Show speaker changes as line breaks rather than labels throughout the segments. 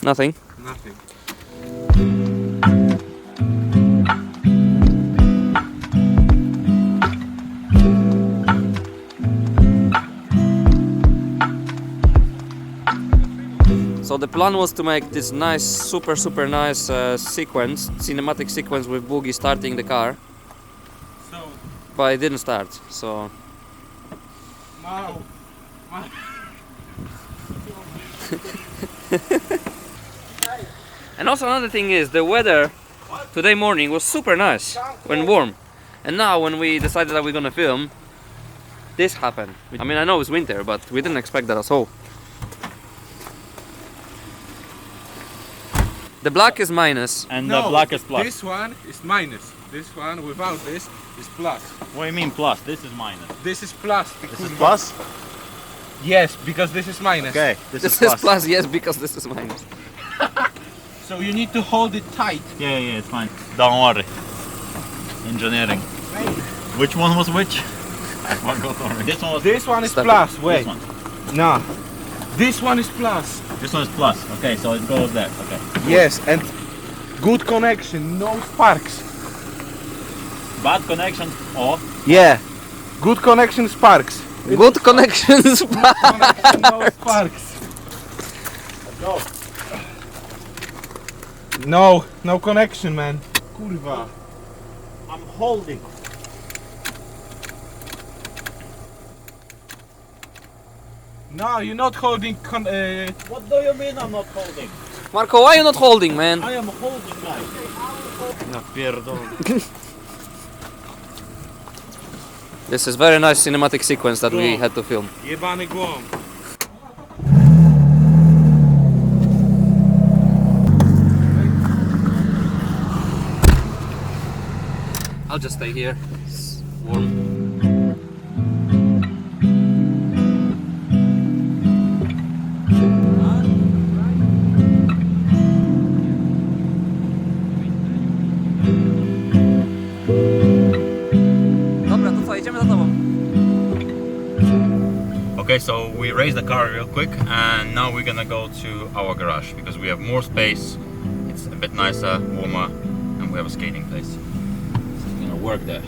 Nothing.
Nothing.
So the plan was to make this nice, super nice cinematic sequence with Bugi starting the car.
So,
But it didn't start, so...
wow.
And also another thing is, the weather today morning was super nice when warm. And now when we decided that we're gonna film, this happened. I mean, I know it's winter, but we didn't expect that at all. The black is minus.
And
No,
the black is plus.
This one is minus. This one without this is plus.
What do you mean plus? This is minus.
This is plus.
This is plus?
Yes, because this is minus.
Okay, this
This
is
is
plus.
plus, yes, because this is minus.
So you need to hold it tight.
Yeah, it's fine. Don't worry. Engineering. Which one was which? I forgot already. This one was
This one is
Stop
plus.
this
Wait.
one.
No. This one is plus.
This one is plus. Okay, so it goes there. Okay.
Yes, and good connection, no sparks.
Bad connection or
Yeah. Good connection sparks.
Good connections.
Connection, no sparks.
go.
No connection, man. Kurwa.
I'm holding.
No, you're not holding
What do you mean I'm not holding?
Marco, why are you not holding, man?
I am holding, guys. No pierdolę.
This is very nice cinematic sequence that we had to film.
Jebany głąb.
I'll just stay here. It's warm. Dobra, to co, idziemy za tobą.
Okay, so we raised the car real quick and now we're gonna go to our garage because we have more space, it's a bit nicer, warmer, and we have a skating place. So we're gonna work there.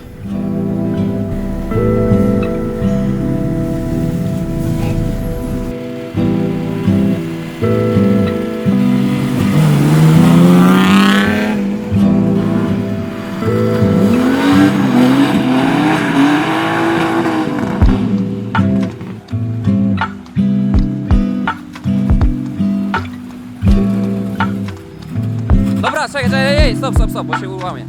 Dobra, czekaj, stop, bo się ułamie.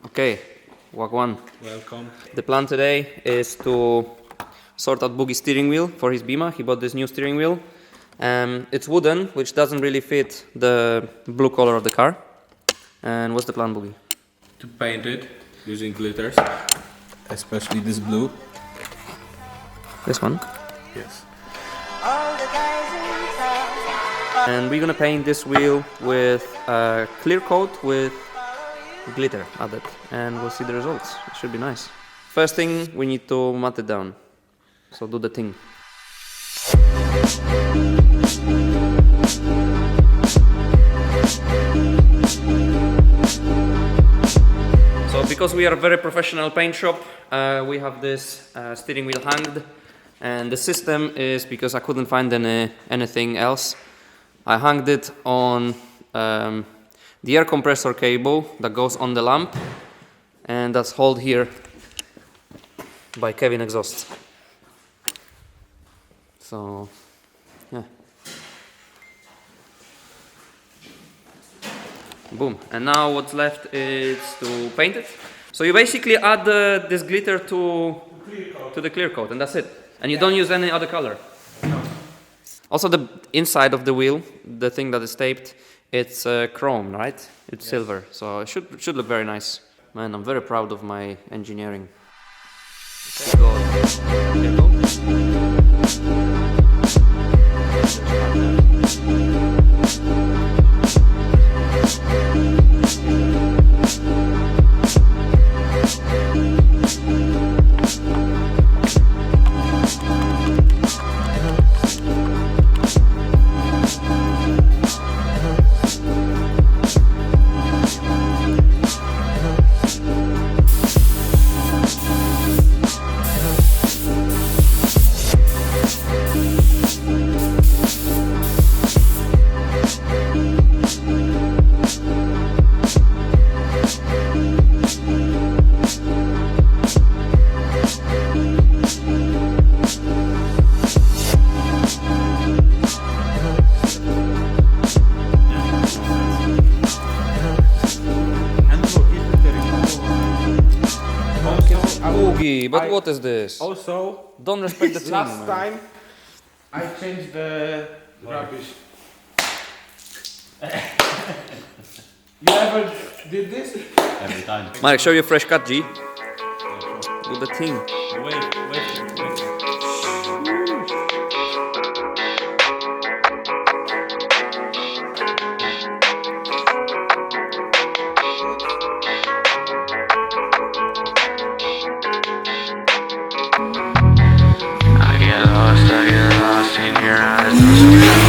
Okay, walk one.
Welcome.
The plan today is to sort out Bugi's steering wheel for his Beamer. He bought this new steering wheel. It's wooden, which doesn't really fit the blue color of the car. And what's the plan, Bugi?
To paint it using glitters, especially this blue.
This one.
Yes.
And we're gonna paint this wheel with a clear coat with glitter added, and we'll see the results. It should be nice. First thing, we need to mat it down. So do the thing. So because we are a very professional paint shop, we have this steering wheel hanged, and the system is, because I couldn't find anything else, I hanged it on the air compressor cable that goes on the lamp, and that's held here by Kevin exhaust. So, yeah. Boom. And now what's left is to paint it. So you basically add this glitter to the clear coat, and that's it. And you don't use any other color. Also, the inside of the wheel, the thing that is taped, it's chrome, right? It's silver, so it should look very nice. Man, I'm very proud of my engineering. Bugi, but what is this?
Also,
Don't respect the team,
last
man.
time I changed the rubbish. You ever did this?
Every time.
Marek, show your fresh cut, G. Do the thing.
Wait.
I get lost in your eyes.